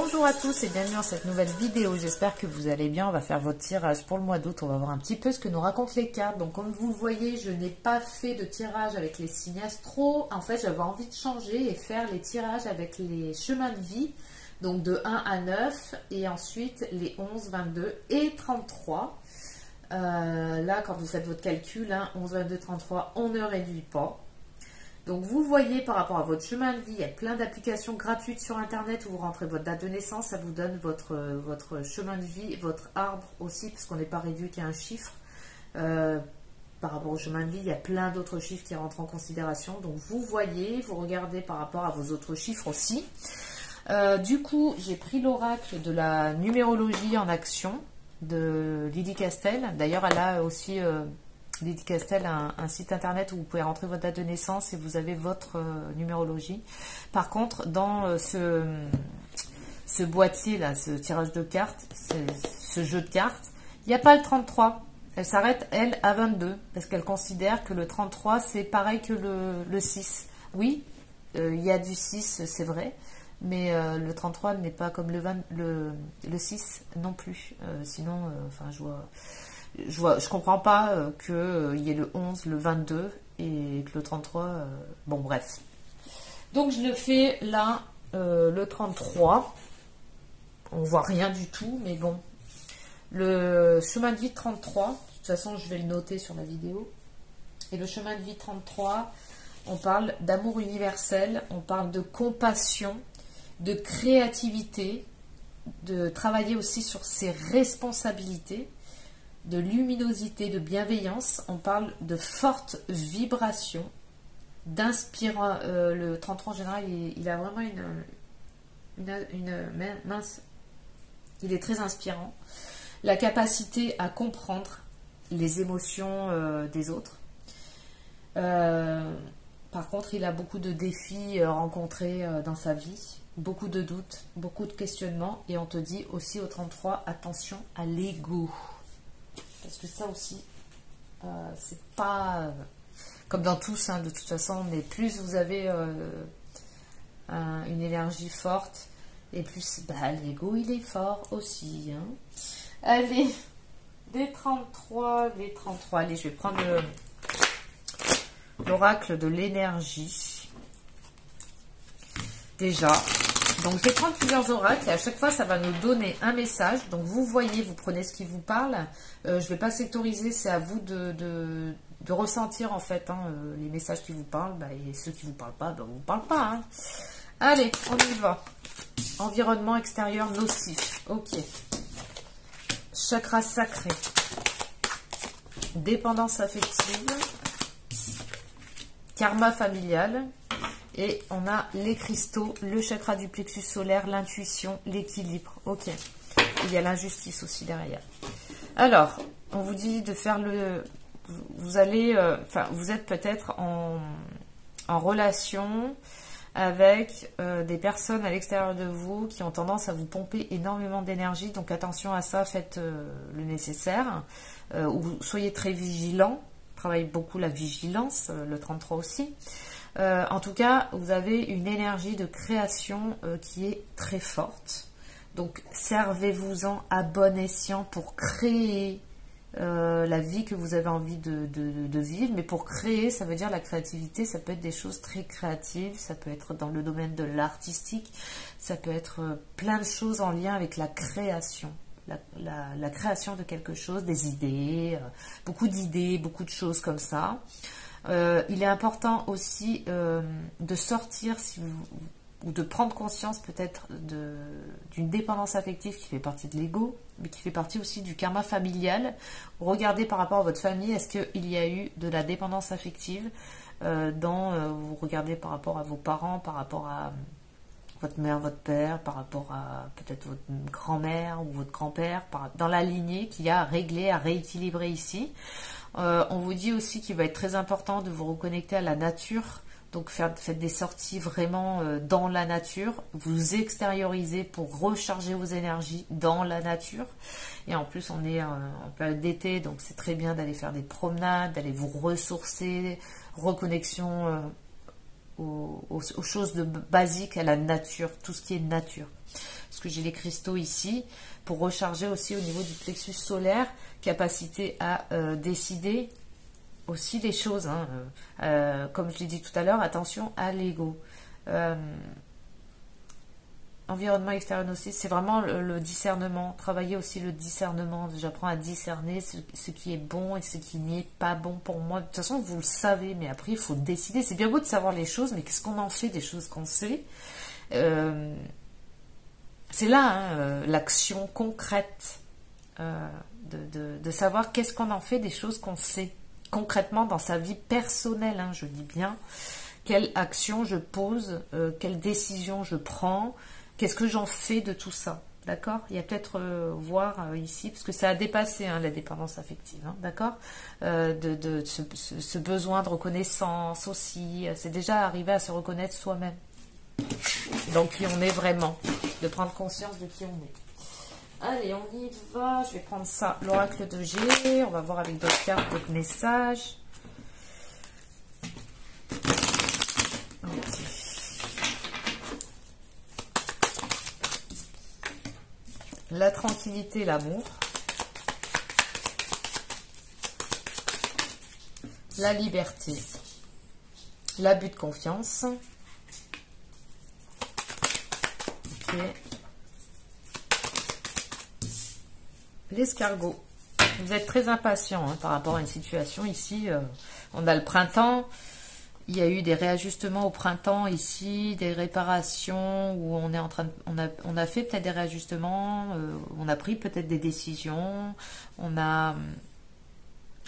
Bonjour à tous et bienvenue dans cette nouvelle vidéo, j'espère que vous allez bien. On va faire votre tirage pour le mois d'août, on va voir un petit peu ce que nous racontent les cartes. Donc comme vous le voyez, je n'ai pas fait de tirage avec les signes astro. En fait, j'avais envie de changer et faire les tirages avec les chemins de vie, donc de 1 à 9 et ensuite les 11, 22 et 33. Là, quand vous faites votre calcul, 11, 22, 33, on ne réduit pas. Donc vous voyez par rapport à votre chemin de vie, il y a plein d'applications gratuites sur internet où vous rentrez votre date de naissance, ça vous donne votre chemin de vie, votre arbre aussi, parce qu'on n'est pas réduit qu'à un chiffre. Par rapport au chemin de vie, il y a plein d'autres chiffres qui rentrent en considération. Donc vous voyez, vous regardez par rapport à vos autres chiffres aussi. Du coup, j'ai pris l'oracle de la numérologie en action de Lydie Castel. D'ailleurs, elle a aussi... Lydie Castel a un site internet où vous pouvez rentrer votre date de naissance et vous avez votre numérologie. Par contre, dans ce boîtier là, ce tirage de cartes, ce jeu de cartes, il n'y a pas le 33. Elle s'arrête, elle, à 22, parce qu'elle considère que le 33, c'est pareil que le 6. Oui, il y a du 6, c'est vrai, mais le 33 n'est pas comme le 6 non plus. Sinon, enfin, je comprends pas qu'il y ait le 11, le 22 et que le 33... bon, bref. Donc, je le fais là, le 33. On voit rien du tout, mais bon. Le chemin de vie 33, de toute façon, je vais le noter sur la vidéo. Et le chemin de vie 33, on parle d'amour universel, on parle de compassion, de créativité, de travailler aussi sur ses responsabilités, de luminosité, de bienveillance. On parle de forte vibration, d'inspirant. Le 33 en général, il a vraiment une mince. Il est très inspirant. La capacité à comprendre les émotions des autres. Par contre, il a beaucoup de défis rencontrés dans sa vie, beaucoup de doutes, beaucoup de questionnements. Et on te dit aussi au 33, attention à l'ego. Parce que ça aussi, c'est pas comme dans tous, de toute façon, mais plus vous avez une énergie forte, et plus l'ego il est fort aussi. Allez, les 33, allez, je vais prendre l'oracle de l'énergie. Déjà. Donc, je vais prendre plusieurs oracles et à chaque fois, ça va nous donner un message. Donc, vous voyez, vous prenez ce qui vous parle. Je ne vais pas sectoriser, c'est à vous de ressentir, en fait, les messages qui vous parlent. Et ceux qui ne vous parlent pas, on ne vous parle pas. Allez, on y va. Environnement extérieur nocif. Ok. Chakra sacré. Dépendance affective. Karma familial. Et on a les cristaux, le chakra du plexus solaire, l'intuition, l'équilibre. Ok. Il y a l'injustice aussi derrière. Alors, on vous dit de faire vous allez... vous êtes peut-être en relation avec des personnes à l'extérieur de vous qui ont tendance à vous pomper énormément d'énergie. Donc, attention à ça, faites le nécessaire. Ou soyez très vigilants. Travaillez beaucoup la vigilance, le 33 aussi. En tout cas, vous avez une énergie de création qui est très forte. Donc, servez-vous-en à bon escient pour créer la vie que vous avez envie de vivre. Mais pour créer, ça veut dire la créativité, ça peut être des choses très créatives, ça peut être dans le domaine de l'artistique, ça peut être plein de choses en lien avec la création. La création de quelque chose, des idées, beaucoup de choses comme ça. Il est important aussi de sortir ou de prendre conscience peut-être d'une dépendance affective qui fait partie de l'ego, mais qui fait partie aussi du karma familial. Regardez par rapport à votre famille, est-ce qu'il y a eu de la dépendance affective vous regardez par rapport à vos parents, par rapport à votre mère, votre père, par rapport à peut-être votre grand-mère ou votre grand-père, dans la lignée qui a réglé, à rééquilibrer ici. On vous dit aussi qu'il va être très important de vous reconnecter à la nature. Donc faites des sorties vraiment dans la nature. Vous extériorisez pour recharger vos énergies dans la nature. Et en plus, on est en période d'été, donc c'est très bien d'aller faire des promenades, d'aller vous ressourcer, reconnexion aux choses basiques, à la nature, tout ce qui est nature. Parce que j'ai les cristaux ici pour recharger aussi au niveau du plexus solaire, capacité à décider aussi les choses. Hein. Comme je l'ai dit tout à l'heure, attention à l'ego. Environnement extérieur aussi, c'est vraiment le discernement. Travailler aussi le discernement. J'apprends à discerner ce qui est bon et ce qui n'est pas bon pour moi. De toute façon, vous le savez, mais après, il faut décider. C'est bien beau de savoir les choses, mais qu'est-ce qu'on en fait des choses qu'on sait? C'est là l'action concrète de savoir qu'est-ce qu'on en fait des choses qu'on sait concrètement dans sa vie personnelle, hein, je dis bien. Quelle action je pose, quelle décision je prends, qu'est-ce que j'en fais de tout ça, d'accord? Il y a peut-être voir ici, parce que ça a dépassé la dépendance affective, hein, d'accord? Ce besoin de reconnaissance aussi, c'est déjà arrivé à se reconnaître soi-même. Donc qui on est vraiment, de prendre conscience de qui on est. Allez, on y va, je vais prendre ça, l'oracle de G, on va voir avec d'autres cartes, d'autres messages. La tranquillité, l'amour. La liberté. L'abus de confiance. Ok. L'escargot. Vous êtes très impatient par rapport à une situation. Ici, on a le printemps. Il y a eu des réajustements au printemps ici, des réparations où on est en train de, on a fait peut-être des réajustements, on a pris peut-être des décisions, on a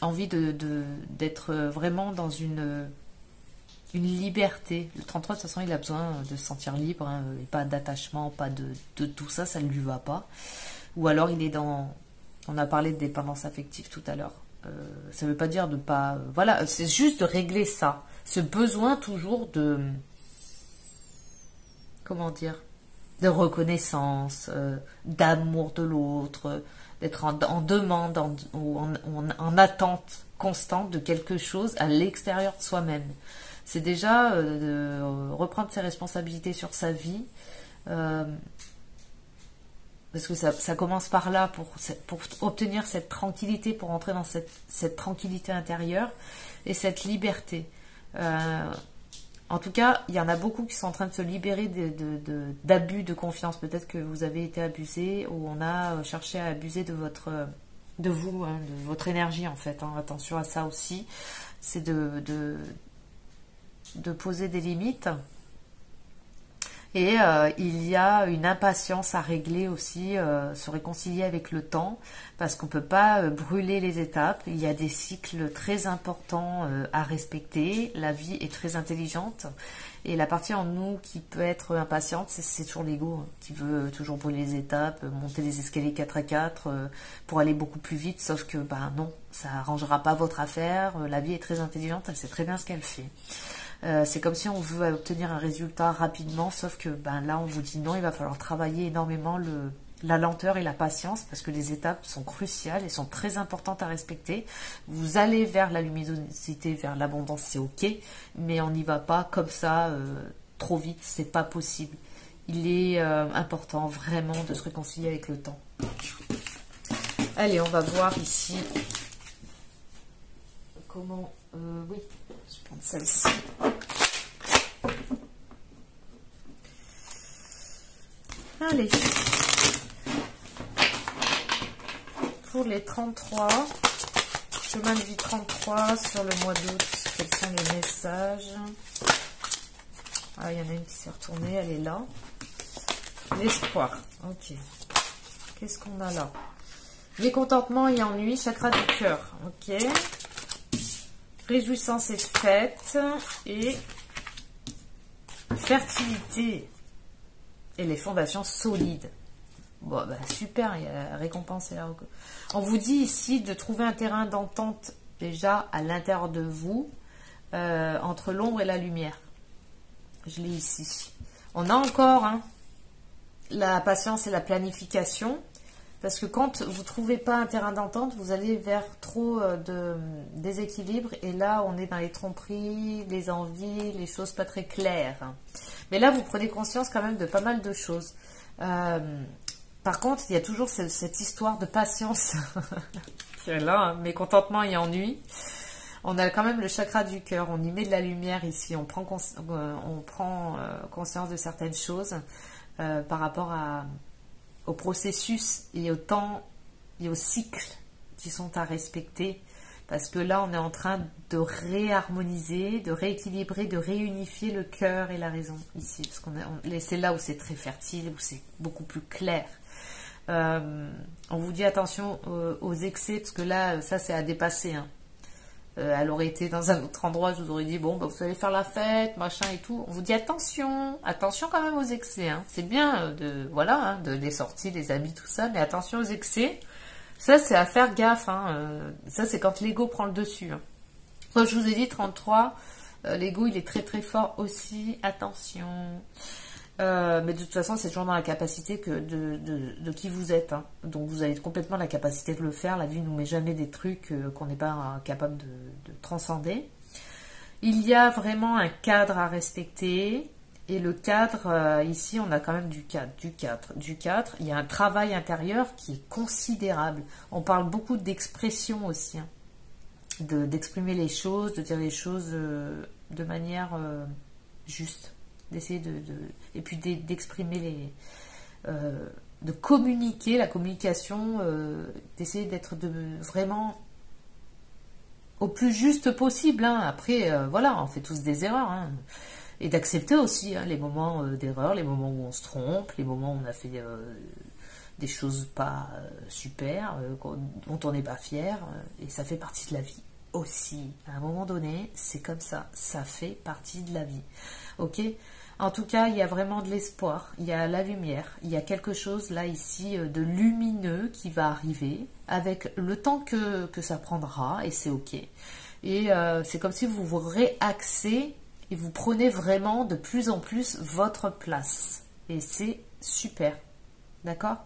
envie d'être vraiment dans une liberté. Le 33 de toute façon il a besoin de se sentir libre, hein, et pas d'attachement, pas de tout ça, ça ne lui va pas. Ou alors il est dans, on a parlé de dépendance affective tout à l'heure. Ça ne veut pas dire de pas, voilà, c'est juste de régler ça. Ce besoin toujours de, comment dire, de reconnaissance, d'amour de l'autre, d'être en demande ou en attente constante de quelque chose à l'extérieur de soi-même. C'est déjà de reprendre ses responsabilités sur sa vie, parce que ça commence par là, pour obtenir cette tranquillité, pour entrer dans cette tranquillité intérieure et cette liberté. En tout cas, il y en a beaucoup qui sont en train de se libérer d'abus de confiance. Peut-être que vous avez été abusé ou on a cherché à abuser de vous, hein, de votre énergie en fait. Hein. Attention à ça aussi. C'est de poser des limites. Et il y a une impatience à régler aussi, se réconcilier avec le temps, parce qu'on ne peut pas brûler les étapes. Il y a des cycles très importants à respecter. La vie est très intelligente. Et la partie en nous qui peut être impatiente, c'est toujours l'ego, hein, qui veut toujours brûler les étapes, monter les escaliers 4x4 pour aller beaucoup plus vite. Sauf que non, ça n'arrangera pas votre affaire. La vie est très intelligente, elle sait très bien ce qu'elle fait. C'est comme si on veut obtenir un résultat rapidement, sauf que là on vous dit non, il va falloir travailler énormément la lenteur et la patience, parce que les étapes sont cruciales et sont très importantes à respecter. Vous allez vers la luminosité, vers l'abondance, c'est ok, mais on n'y va pas comme ça trop vite, c'est pas possible. Il est important vraiment de se réconcilier avec le temps. Allez, on va voir ici comment... oui, je vais prendre celle-ci. Allez. Pour les 33, chemin de vie 33 sur le mois d'août, quels sont les messages? Ah, il y en a une qui s'est retournée, elle est là. L'espoir, ok. Qu'est-ce qu'on a là? Mécontentement et ennui, chakra du cœur, ok. Réjouissance et fête, et fertilité, et les fondations solides. Bon, super, il y a la récompense et la récompense. On vous dit ici de trouver un terrain d'entente déjà à l'intérieur de vous, entre l'ombre et la lumière. Je l'ai ici. On a encore la patience et la planification, Parce que quand vous ne trouvez pas un terrain d'entente, vous allez vers trop de déséquilibre. Et là, on est dans les tromperies, les envies, les choses pas très claires. Mais là, vous prenez conscience quand même de pas mal de choses. Par contre, il y a toujours cette histoire de patience qui est là, hein, mécontentement et ennui. On a quand même le chakra du cœur, on y met de la lumière ici, on prend conscience de certaines choses par rapport au processus et au temps et au cycle qui sont à respecter. Parce que là, on est en train de réharmoniser, de rééquilibrer, de réunifier le cœur et la raison ici. Parce c'est là où c'est très fertile, où c'est beaucoup plus clair. On vous dit attention aux excès, parce que là, ça c'est à dépasser. Hein. Elle aurait été dans un autre endroit, je vous aurais dit, bon, bah, vous allez faire la fête, machin et tout. On vous dit attention quand même aux excès. Hein. C'est bien les sorties, les habits, tout ça, mais attention aux excès. Ça, c'est à faire gaffe. Hein. Ça, c'est quand l'ego prend le dessus. Hein. Comme je vous ai dit, 33, l'ego, il est très très fort aussi. Attention. Mais de toute façon, c'est toujours dans la capacité de qui vous êtes. Hein. Donc, vous avez complètement la capacité de le faire. La vie ne nous met jamais des trucs qu'on n'est pas capable de transcender. Il y a vraiment un cadre à respecter. Et le cadre, ici, on a quand même du cadre. Il y a un travail intérieur qui est considérable. On parle beaucoup d'expression aussi. Hein. D'exprimer les choses, de dire les choses de manière juste. D'essayer et puis d'exprimer de communiquer, la communication, d'essayer d'être vraiment au plus juste possible. Hein. Après, on fait tous des erreurs. Hein. Et d'accepter aussi les moments d'erreur, les moments où on se trompe, les moments où on a fait des choses pas super, dont on n'est pas fier, et ça fait partie de la vie aussi. À un moment donné, c'est comme ça fait partie de la vie. Ok ? En tout cas, il y a vraiment de l'espoir, il y a la lumière, il y a quelque chose là ici de lumineux qui va arriver avec le temps que ça prendra, et c'est ok. Et c'est comme si vous vous réaxez et vous prenez vraiment de plus en plus votre place. Et c'est super. D'accord ?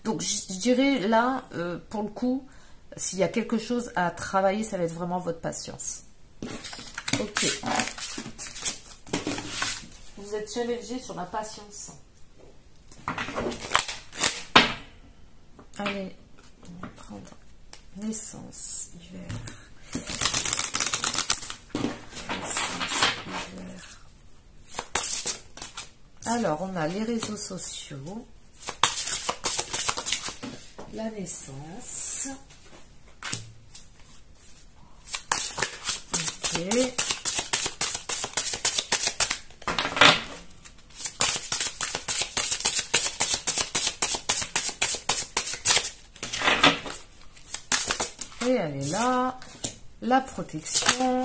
Donc je dirais là, pour le coup, s'il y a quelque chose à travailler, ça va être vraiment votre patience. Ok. Vous êtes challengé sur la patience. Allez, on va prendre naissance, hiver. Alors, on a les réseaux sociaux, la naissance. Ok. Et elle est là, la protection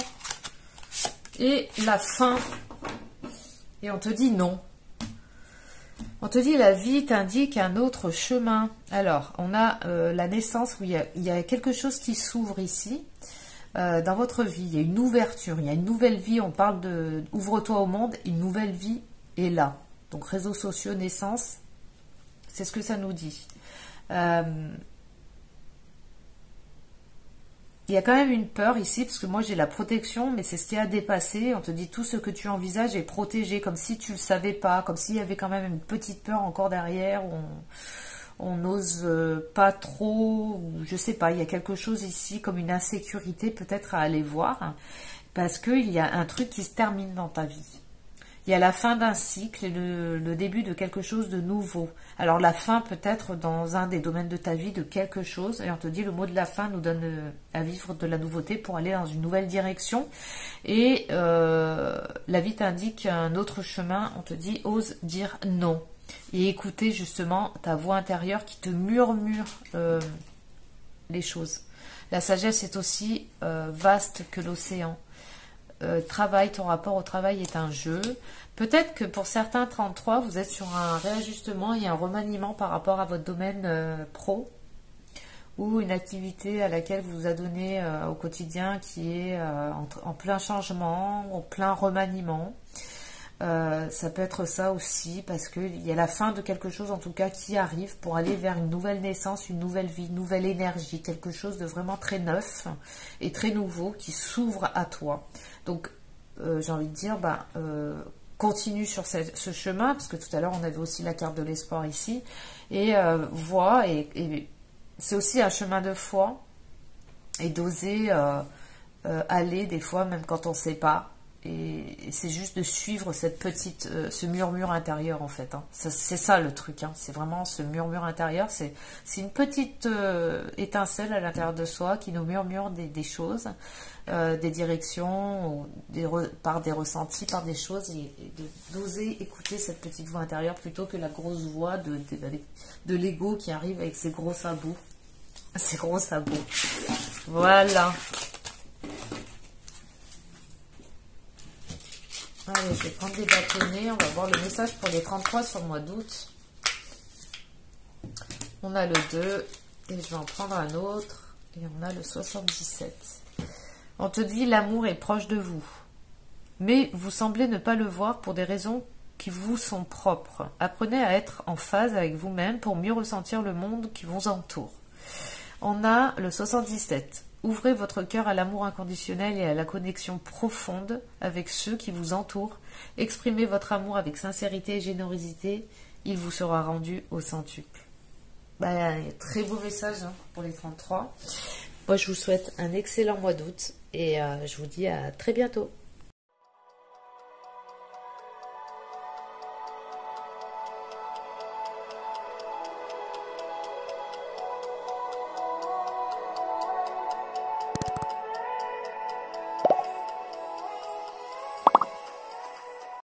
et la fin. Et on te dit non. On te dit la vie t'indique un autre chemin. Alors, on a la naissance où il y a quelque chose qui s'ouvre ici. Dans votre vie, il y a une ouverture, il y a une nouvelle vie. On parle de ouvre-toi au monde, une nouvelle vie est là. Donc, réseaux sociaux, naissance, c'est ce que ça nous dit. Il y a quand même une peur ici, parce que moi j'ai la protection, mais c'est ce qui a dépassé. On te dit tout ce que tu envisages est protégé, comme si tu ne le savais pas, comme s'il y avait quand même une petite peur encore derrière, où on n'ose pas trop, ou je sais pas, il y a quelque chose ici, comme une insécurité peut-être à aller voir, hein, parce qu'il y a un truc qui se termine dans ta vie. Il y a la fin d'un cycle et le début de quelque chose de nouveau. Alors la fin peut être dans un des domaines de ta vie de quelque chose. Et on te dit le mot de la fin nous donne à vivre de la nouveauté pour aller dans une nouvelle direction. Et la vie t'indique un autre chemin. On te dit ose dire non. Et écouter justement ta voix intérieure qui te murmure les choses. La sagesse est aussi vaste que l'océan. Travail, ton rapport au travail est un jeu. Peut-être que pour certains 33, vous êtes sur un réajustement et un remaniement par rapport à votre domaine pro ou une activité à laquelle vous vous adonnez au quotidien qui est en plein changement, en plein remaniement. Ça peut être ça aussi, parce qu'il y a la fin de quelque chose en tout cas qui arrive pour aller vers une nouvelle naissance, une nouvelle vie, une nouvelle énergie, quelque chose de vraiment très neuf et très nouveau qui s'ouvre à toi. Donc j'ai envie de dire, continue sur ce chemin, parce que tout à l'heure on avait aussi la carte de l'espoir ici, et vois, et c'est aussi un chemin de foi, et d'oser aller des fois, même quand on ne sait pas. Et c'est juste de suivre cette petite, ce murmure intérieur en fait. Hein. C'est ça le truc. Hein. C'est vraiment ce murmure intérieur. C'est une petite étincelle à l'intérieur de soi qui nous murmure des choses, des directions, par des ressentis, par des choses, et d'oser écouter cette petite voix intérieure plutôt que la grosse voix de l'ego qui arrive avec ses gros sabots. Ses gros sabots. Voilà. Allez, je vais prendre des bâtonnets. On va voir le message pour les 33 sur le mois d'août. On a le 2. Et je vais en prendre un autre. Et on a le 77. On te dit l'amour est proche de vous. Mais vous semblez ne pas le voir pour des raisons qui vous sont propres. Apprenez à être en phase avec vous-même pour mieux ressentir le monde qui vous entoure. On a le 77. Ouvrez votre cœur à l'amour inconditionnel et à la connexion profonde avec ceux qui vous entourent. Exprimez votre amour avec sincérité et générosité. Il vous sera rendu au centuple. Très beau message pour les 33. Moi, je vous souhaite un excellent mois d'août et je vous dis à très bientôt.